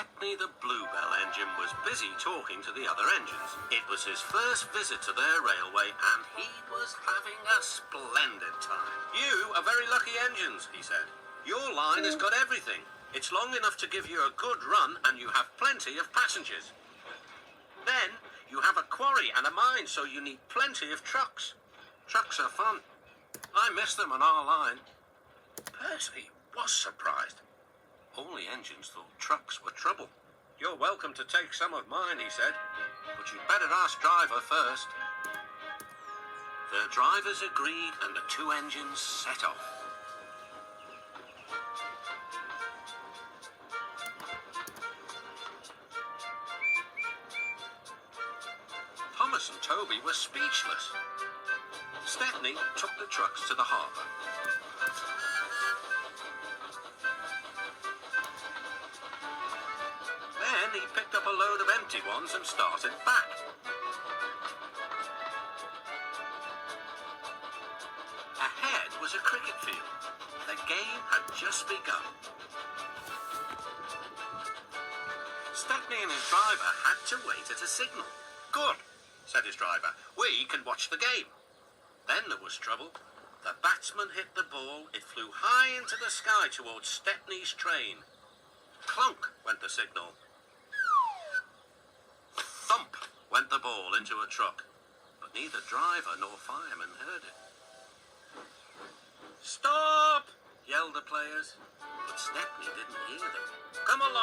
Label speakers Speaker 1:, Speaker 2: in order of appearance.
Speaker 1: Stepney the Bluebell engine was busy talking to the other engines. It was his first visit to their railway and he was having a splendid time. "You are very lucky engines," he said. "Your line has got everything. It's long enough to give you a good run and you have plenty of passengers. Then you have a quarry and a mine, so you need plenty of trucks. Trucks are fun. I miss them on our line." Percy was surprised. All the engines thought trucks were trouble. "You're welcome to take some of mine," he said, "but you'd better ask driver first." The drivers agreed and the two engines set off. Thomas and Toby were speechless. Stepney took the trucks to the harbour. Then he picked up a load of empty ones and started back. Ahead was a cricket field. The game had just begun. Stepney and his driver had to wait at a signal. "Good," said his driver. "We can watch the game." Then there was trouble. The batsman hit the ball. It flew high into the sky towards Stepney's train. Clunk went the signal. Thump went the ball into a truck. But neither driver nor fireman heard it. "Stop!" yelled the players. But Stepney didn't hear them. "Come along!"